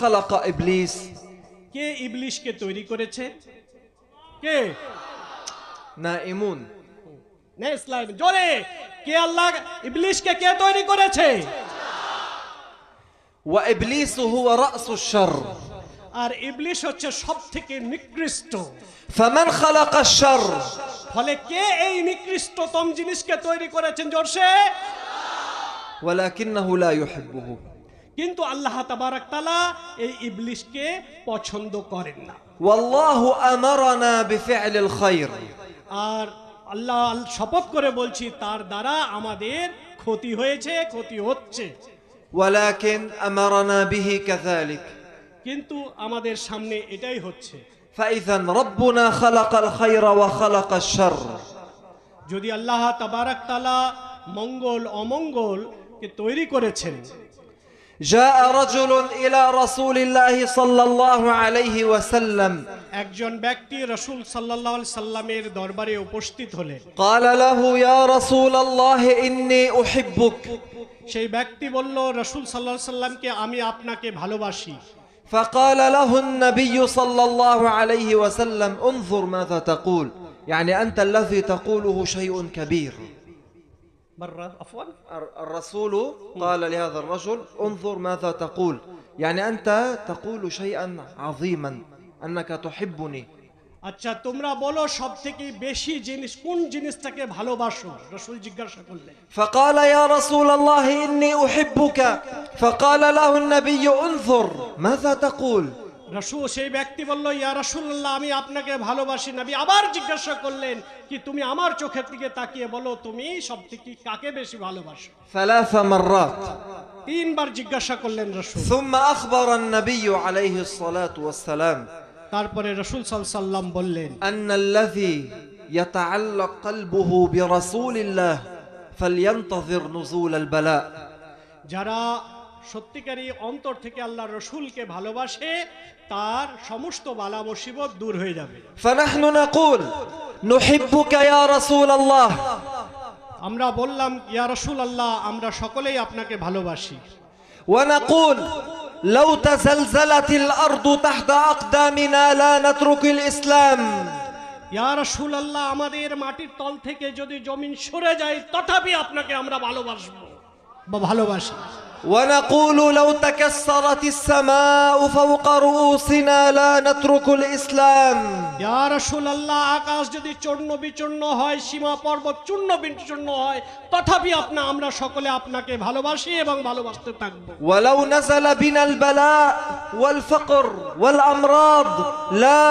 خلق إبليس কে ইবলিশকে তৈরি করেছে? কে? نائمون next line জোরে, কে আল্লাহ ইবলিশকে কে তৈরি করেছে? وإبليس هو رأس الشر আর ইবলিশ হচ্ছে সবথেকে নিকৃষ্ট। فمن خلق الشر ফলে কে এই নিকৃষ্টতম জিনিসকে তৈরি করেছেন? জোরসে। ولكنه لا يحبه কিন্তু আল্লাহ তাবারক তাআলা এই ইবলিশকে পছন্দ করেন না। والله أمرنا بفعل الخير আর আল্লাহ শপথ করে বলছি তার দ্বারা আমাদের ক্ষতি হয়েছে, ক্ষতি হচ্ছে। ولكن أمرنا به كذلك কিন্তু আমাদের সামনে এটাই হচ্ছে। فإذا ربنا خلق الخير وخلق الشر যদি আল্লাহ তাবারক তাআলা মঙ্গল অমঙ্গলকে তৈরি করেছেন। جاء رجل إلى رسول الله صلى الله عليه وسلم একজন ব্যক্তি রাসূল সাল্লাল্লাহু আলাইহি সাল্লামের দরবারে উপস্থিত হলেন। قال له يا رسول الله إني أحبك সেই ব্যক্তি বলল রাসূল সাল্লাল্লাহু আলাইহি সাল্লামকে, আমি আপনাকে ভালোবাসি। فقال له النبي صلى الله عليه وسلم انظر ماذا تقول يعني أنت الذي تقوله شيء كبير مرة عفوا الرسول قال لهذا الرجل انظر ماذا تقول يعني أنت تقول شيئا عظيما أنك تحبني আচ্ছা তোমরা বলো সবথেকে বেশি জিনিস কোন জিনিসটাকে ভালোবাসো? রাসূল জিজ্ঞাসা করলেন। فقال يا رسول الله إني أحبك فقال له النبي انظر ماذا تقول রাসূল সেই ব্যক্তি বলল ইয়া রাসূলুল্লাহ আমি আপনাকে ভালোবাসি। নবী আবার জিজ্ঞাসা করলেন কি তুমি আমার চোখের দিকে তাকিয়ে বলো তুমি সবথেকে কাকে বেশি ভালোবাসো? 3 مرات তিনবার জিজ্ঞাসা করলেন রাসূল। ثم أخبر النبي عليه الصلاة والسلام তারপরে রাসূল সাল্লাল্লাহু আলাইহি সাল্লাম বললেন أن الذي يتعلق قلبه برسول الله فلينتظر نزول البلاء যারা সত্যিকারী অন্তর থেকে আল্লাহর রাসূলকে ভালোবাসে তার সমস্ত বালা মুসিবত দূর হয়ে যাবে। فنحن نقول نحبك يا رسول الله আমরা বললাম ইয়া রাসূলুল্লাহ আমরা সকলেই আপনাকে ভালোবাসি। ونقول لو تزلزلت الأرض تحت أقدامنا لا نترك الإسلام ইয়া রাসূলুল্লাহ আমাদের মাটির তল থেকে যদি জমিন সরে যায় তথাপি আপনাকে আমরা ভালোবাসবো বা ভালোবাসি। ونقول لو تكسرت السماء فوق رؤوسنا لا نترك الإسلام ইয়া রাসূলুল্লাহ আকাশ যদি চূর্ণ বিচূর্ণ হয়, সীমা পর্বত চূর্ণ বিচূর্ণ হয় তথাপি আমরা সকলে আপনাকে ভালোবাসি এবং ভালোবাসতে থাকব। ولو نزل بنا البلاء والفقر والأمراض لا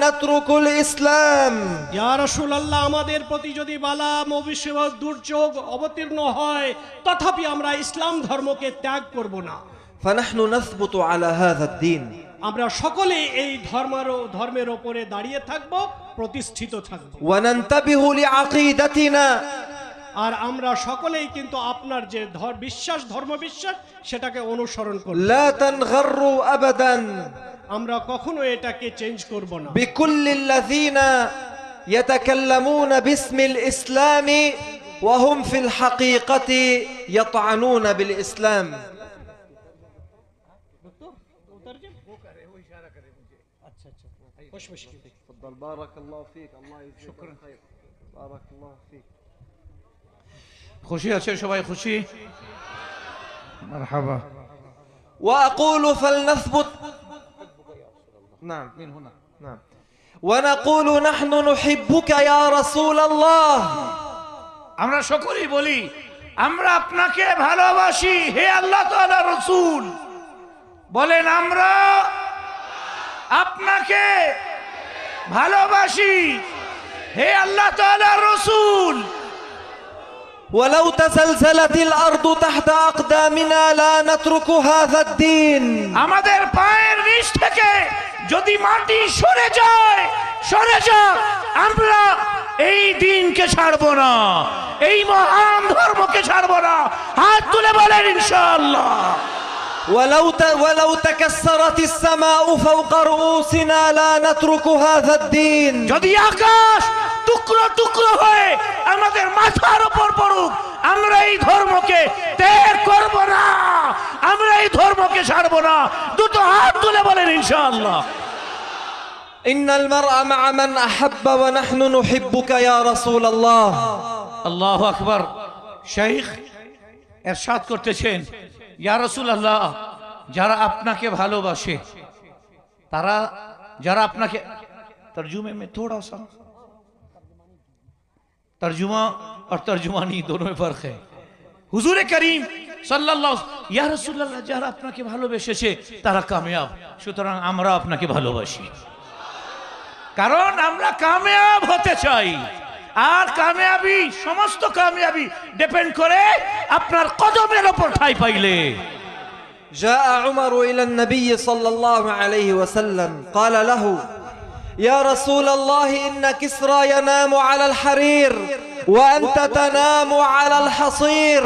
نترك الإسلام ইয়া রাসূলুল্লাহ আমাদের প্রতি যদি বালা মুসিবত দুর্যোগ অবতীর্ণ হয় তথাপি আমরা ইসলাম ধর্মকে ত্যাগ করব না। فنحن نثبت على هذا الدين আমরা সকলে এই ধর্মের উপরে দাঁড়িয়ে থাকব, প্রতিষ্ঠিত থাকব। وننتبه لعقيدتنا আর আমরা সকলেই কিন্তু আপনার যে ধর্ম বিশ্বাস সেটাকে অনুসরণ করব। لا تنغروا أبدا আমরা কখনো এটাকে চেঞ্জ করব না। بكل الذين يتكلمون باسم الإسلام وهم في الحقيقة يطعنون بالإسلام تفضل بارك الله فيك الله يجزيك الخير بارك الله فيك খুশি আছে সবাই? খুশি? মারহাবা। وأقول فلنثبت نعم من هنا نعم ونقول نحن نحبك يا رسول الله আমরা সকলেই বলি আমরা আপনাকে ভালোবাসি হে আল্লাহ তাআলা রাসূল। বলেন আমরা আপনাকে ভালোবাসি হে আল্লাহ তাআলা রাসূল। ولو تزلزلت الأرض تحت أقدامنا لا نترك هذا الدين আমাদের পায়ের নিচ থেকে যদি মাটি সরে যায় আমরা এই দিনকে ছাড়বো না, এই মহান ধর্মকে ছাড়বো না। হাত তুলে বলেন ইনশাআল্লাহ। ولو تكسرت السماء فوق رؤوسنا لا نترك هذا الدين যদি আকাশ টুকরো টুকরো হয়ে আমাদের মাথার উপর পড়ুক, আমরা এই ধর্মকে ত্যাগ করব না, আমরা এই ধর্মকে ছাড়ব না। দুটো হাত তুলে বলেন ইনশাআল্লাহ। إن المرء مع من أحب ونحن نحبك يا رسول الله. আল্লাহু আকবার। শেখ ইরশাদ করতেছেন, ইয়া রাসূলুল্লাহ, যারা আপনাকে ভালোবাসে, তারা যারা আপনাকে, তরজুমে में थोड़ा सा तर्जुमा और तर्जुमानी दोनों में फर्क है। হুজুরে করিম সাল্লাল্লাহু ইয়া রাসূলুল্লাহ, যারা আপনাকে ভালোবেসেছে তারা কামিয়াব, সুতরাং আমরা আপনাকে ভালোবাসি, কারণ আমরা কামিয়াব হতে চাই। আর কামিয়াবি, সমস্ত কামিয়াবি ডিপেন্ড করে আপনার কদমের উপর ঠাঁই পাইলে। جاء عمر إلى النبي صلى الله عليه وسلم قال له يا رسول الله إن كسرى ينام على الحرير وأنت تنام على الحصير.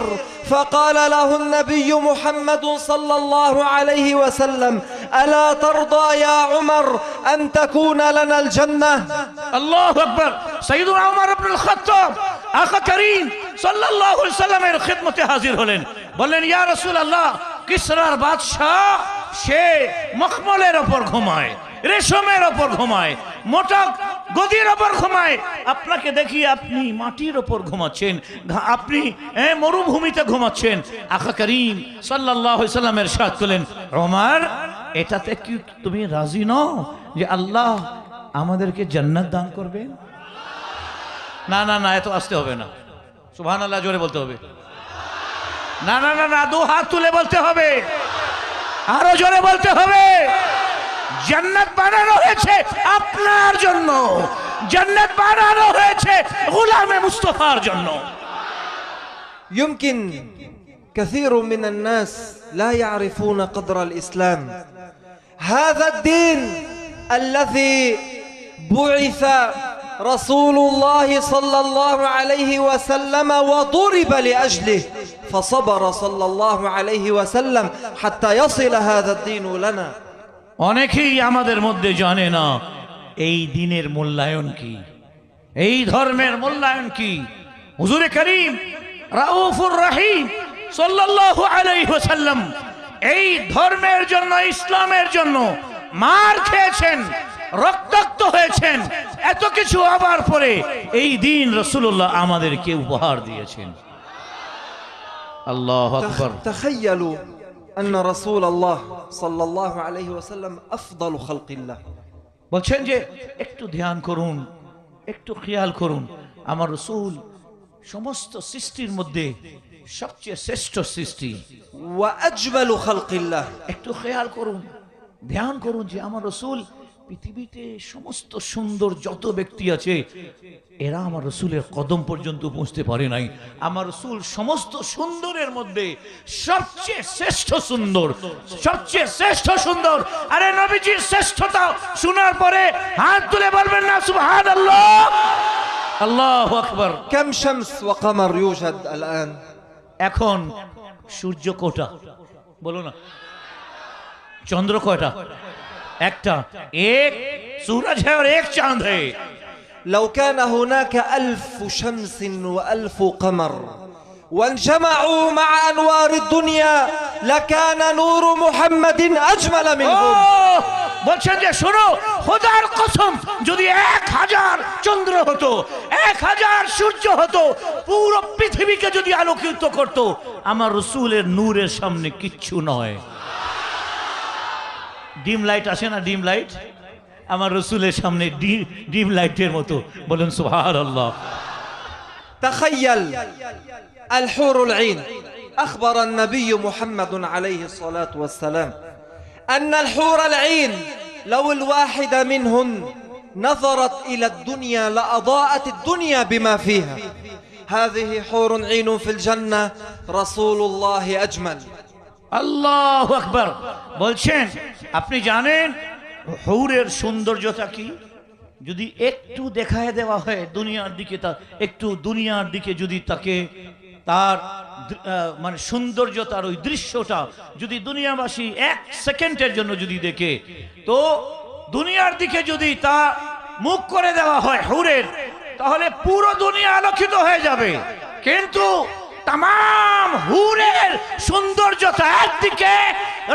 فقال له النبي محمد صلى الله عليه وسلم ألا ترضى يا عمر أن تكون لنا الجنة. الله أكبر. سيدنا عمر بن الخطاب আকা করিম সাল্লাল্লাহু আলাইহি ওয়াসাল্লামের খিদমতে হাজির হলেন, বললেন ইয়া রাসূলুল্লাহ, কিসরার বাদশা সে মখমলের উপর ঘুমায়, রেশমের উপর ঘুমায়, মোটা গদির উপর ঘুমায়, আপনাকে দেখি আপনি মাটির উপর ঘুমাচ্ছেন, আপনি মরুভূমিতে ঘুমাচ্ছেন। আকা করিম সাল্লাল্লাহু আলাইহি ওয়াসাল্লামের ইরশাদ করলেন, ওমর, এটাতে কি তুমি রাজি নও যে আল্লাহ আমাদেরকে জান্নাত দান করবেন? না না না, এত আসতে হবে না, সুবহানাল্লাহ জোরে বলতে হবে। না না না না, দু হাত তুলে বলতে হবে, আরো জোরে বলতে হবে। জান্নাত বানানো হয়েছে আপনার জন্য, জান্নাত বানানো হয়েছে গোলামে মুস্তাফার জন্য। يمكن كثير من الناس لا يعرفون قدر الإسلام. هذا الدين الذي بعث رسول الله صلى الله عليه وسلم وضرب لأجله فصبر صلى الله عليه وسلم حتى يصل هذا الدين لنا. অনেকেই আমাদের মধ্যে জানে না এই দিনের মূল্যায়ন কি, এই ধর্মের মূল্যায়ন কি। হুজুরে করিম রাউফুর রহিম সাল্লাল্লাহু আলাইহি ওয়াসাল্লাম এই ধর্মের জন্য, ইসলামের জন্য মার খেয়েছেন, রক্তাক্ত হয়েছেন, এত কিছু হবার পরে এই দিন রাসূলুল্লাহ আমাদেরকে উপহার দিয়েছেন। আল্লাহু আকবার। تخيلوا أن رسول الله صلى الله عليه وسلم أفضل خلق الله. বলছেন যে একটু ধ্যান করুন, একটু খেয়াল করুন, আমার রাসূল সমস্ত সৃষ্টির মধ্যে সবচেয়ে শ্রেষ্ঠ সৃষ্টি, وأجمل خلق الله. একটু খেয়াল করুন, ধ্যান করুন যে আমার রাসূল পৃথিবীতে সমস্ত সুন্দর যত ব্যক্তি আছে এরা আমার রাসূলের কদম পর্যন্ত পৌঁছতে পারে নাই। আমার রাসূল সমস্ত সুন্দরের মধ্যে সবচেয়ে শ্রেষ্ঠ সুন্দর, সবচেয়ে শ্রেষ্ঠ সুন্দর। আরে নবীজির শ্রেষ্ঠতা শোনার পরে হাত তুলে বলবেন না সুবহানাল্লাহ, আল্লাহু আকবার। كم شمس وقمر يوجد الآن؟ এখন সূর্য কয়টা বলো না, চন্দ্র কয়টা? একটা, এক सूरज है और एक चांद है। لو كان هناك 1000 شمس و1000 قمر وانجمعوا مع أنوار الدنيا لكان نور محمد أجمل منهم. বলছেন যে শোনো, খোদার কসম, যদি 1000 চন্দ্র হতো, 1000 সূর্য হতো, পুরো পৃথিবীকে যদি আলোকিত করত, আমার রাসূলের নূরের সামনে কিচ্ছু নয়। ডিম লাইট আসে না, ডিম লাইট, আমার রাসূলের সামনে ডিম লাইটের মতো। বলেন সুবহানাল্লাহ। تخيل الحور العين. أخبر النبي محمد عليه الصلاة والسلام أن الحور العين لو الواحدة منهن نظرت إلى الدنيا لأضاءت الدنيا بما فيها. هذه حور عين في الجنة رسول الله أجمل. আল্লাহু আকবার। বলছেন আপনি জানেন হুরের সৌন্দর্যতা কি? যদি একটু দেখায় দেওয়া হয় দুনিয়ার দিকে, তা একটু দুনিয়ার দিকে যদি তাকে তার মানে সৌন্দর্যতার ওই দৃশ্যটা যদি দুনিয়াবাসী 1 সেকেন্ডের জন্য যদি দেখে, তো দুনিয়ার দিকে যদি তা মুখ করে দেওয়া হয় হুরের, তাহলে পুরো দুনিয়া আলোকিত হয়ে যাবে। কিন্তু তাম হুরের সৌন্দর্যতা একদিকে,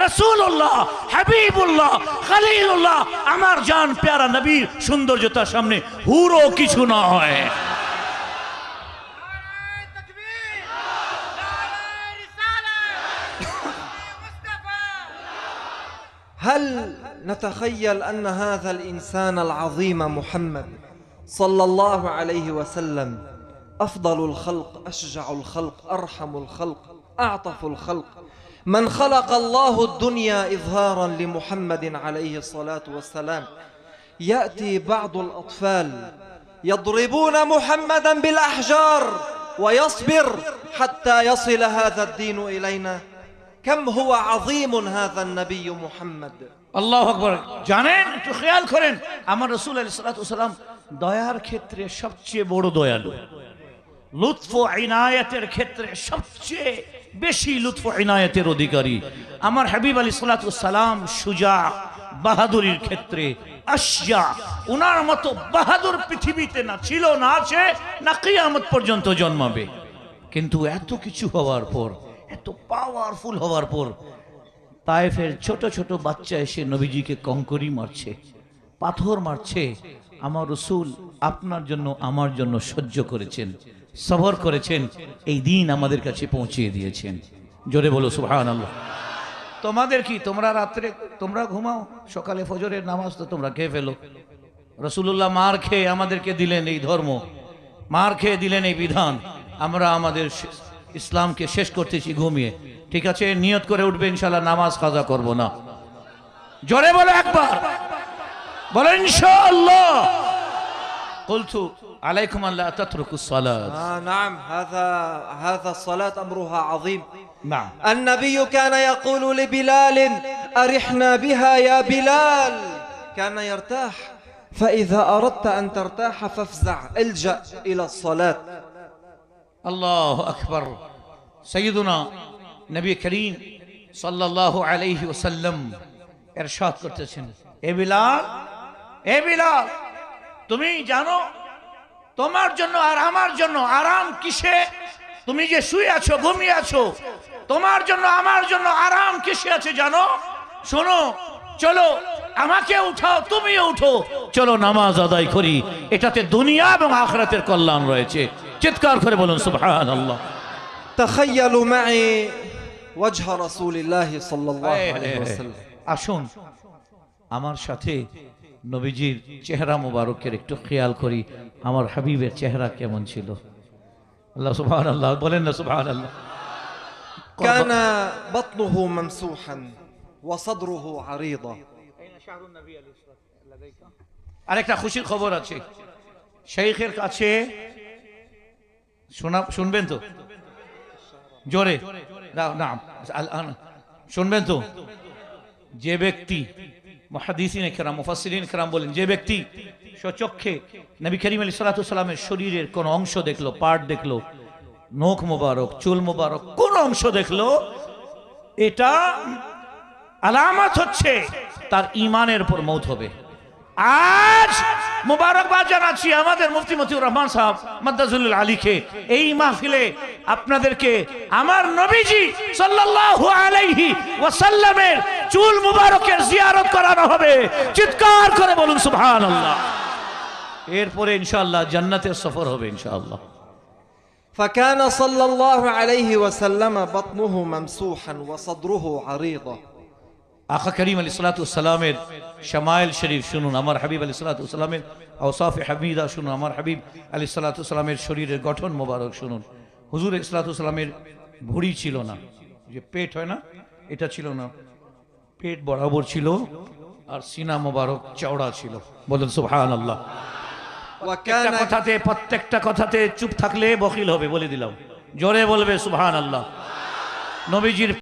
রাসূলুল্লাহ, হাবিবুল্লাহ, খলিলুল্লাহ, আমার জান প্যারা নবীর সৌন্দর্যতার সামনে হুরও কিছু নয়। هل نتخيل أن هذا الإنسان العظيم محمد صلى الله عليه وسلم أفضل الخلق، أشجع الخلق، أرحم الخلق، أعطف الخلق، من خلق الله الدنيا إظهارا لمحمد عليه الصلاة والسلام، يأتي بعض الأطفال يضربون محمدا بالأحجار ويصبر حتى يصل هذا الدين إلينا؟ كم هو عظيم هذا النبي محمد! আল্লাহু আকবার। জানেন, একটু খেয়াল করেন, আমার রাসূল আলাইহিস সালাতু ওয়াসালাম দয়ার ক্ষেত্রে সবচেয়ে বড় দয়ালু, লুৎফ ও ইনায়াতের ক্ষেত্রে সবচেয়ে বেশি লুৎফ ও ইনায়াতের অধিকারী। আমার হাবিব আলাইহিস সালাতু ওয়াসালাম সুজা, বাহাদুরির ক্ষেত্রে আশজা, ওনার মতো বাহাদুর পৃথিবীতে না ছিল, না আছে, না কিয়ামত পর্যন্ত জন্মাবে। কিন্তু এত কিছু হওয়ার পর, এত পাওয়ারফুল হওয়ার পর, তায়েফের ছোট ছোট বাচ্চা এসে নবীজিকে কঙ্করি মারছে, পাথর মারছে। আমার রাসূল আপনার জন্য, আমার জন্য সহ্য করেছেন, সবর করেছেন, এই দিন আমাদের কাছে পৌঁছিয়ে দিয়েছেন। জোরে বলো সুবহানাল্লাহ। তোমাদের কি, তোমরা রাত্রে তোমরা ঘুমাও, সকালে ফজরের নামাজ তো তোমরা খেয়ে ফেলো। রাসূলুল্লাহ মার খেয়ে আমাদেরকে দিলেন এই ধর্ম, মার খেয়ে দিলেন এই বিধান, আমরা আমাদের ইসলামকে শেষ করতেছি ঘুমিয়ে। ঠিক আছে, নিয়ত করে উঠবে ইনশাআল্লাহ নামাজ কাজা করব না। জোরে বলো একবার, বলো ইনশাআল্লাহ। قلت عليكم ان لا تتركوا الصلاه. نعم، هذا الصلاة أمرها عظيم. نعم. النبي كان يقول لبلال: أرحنا بها يا بلال. كان يرتاح، فإذا أردت أن ترتاح فافزع، الجأ إلى الصلاة. الله أكبر. سيدنا নবী করিম সাল্লাল্লাহু আলাইহি ওয়াসাল্লাম ইরশাদ করতেছেন, এ বিলাল, এ বিলাল, তুমি জানো তোমার জন্য আর আমার জন্য আরাম কিসে? তুমি যে শুয়ে আছো, ঘুমিয়ে আছো, তোমার জন্য আমার জন্য আরাম কিসে আছে জানো? শোনো, চলো আমাকে উঠাও, তুমিও উঠো, চলো নামাজ আদায় করি, এটাতে দুনিয়া এবং আখিরাতের কল্যাণ রয়েছে। চিৎকার করে বলুন সুবহানাল্লাহ। تخيلوا معي وجه رسول الله صلى الله عليه وسلم. আসুন আমার সাথে নবীজির চেহারা মোবারকের একটু খেয়াল করি, আমার হাবিবের চেহারা কেমন ছিল। আল্লাহ সুবহানাল্লাহ বলেন না সুবহানাল্লাহ। كان بطنه ممسوحا وصدره عريضا. আরেকটা খুশির খবর আছে, শেখের কাছে শুনবেন তো, জোরে না শুনবেন তো। যে ব্যক্তি, মুহাদ্দিসিন কিরাম, মুফাসসিরিন কিরাম বলেন, যে ব্যক্তি স্বচক্ষে নবী করিম আলাইহিস সালাতু ওয়াসালামের শরীরের কোন অংশ দেখলো, পার্ট দেখলো, নখ মোবারক, চুল মোবারক, কোন অংশ দেখলো, এটা আলামত হচ্ছে তার ঈমানের উপর মওত হবে। আজ মুবারকবাদ জানাচ্ছি আমাদের মুফতি মতিউর রহমান সাহেব মাদ্দাজুল আলীকে, এই মাহফিলে আপনাদেরকে আমার নবীজি সাল্লাল্লাহু আলাইহি ওয়াসাল্লামের চুল মুবারকের জিয়ারত করানো হবে। চিৎকার করে বলুন সুবহানাল্লাহ। এরপরে ইনশাআল্লাহ জান্নাতের সফর হবে ইনশাআল্লাহ। فكان صلى الله عليه وسلم بطنه ممسوحا وصدره عريضا. আকা করিম আলাইহিস সালাতু ওয়াসসালামের শামাইল শরীফ শুনুন, আমার হাবিব আলাইহিস সালাতু ওয়াসসালামের আওসাফে হামিদা শুনুন, আমার হাবিব আলাইহিস সালাতু ওয়াসসালামের শরীরের গঠন মোবারক শুনুন। হুজুর আলাইহিস সালাতু ওয়াসসালামের ভুঁড়ি ছিল না, যে পেট হয় না, এটা ছিল না, পেট বরাবর ছিল আর সিনা মোবারক চওড়া ছিল। বলুন সুবহানাল্লাহ। প্রত্যেকটা কথাতে চুপ থাকলে বখিল হবে, বলে দিলাম। জোরে বলবে সুবহানাল্লাহ। নবীজির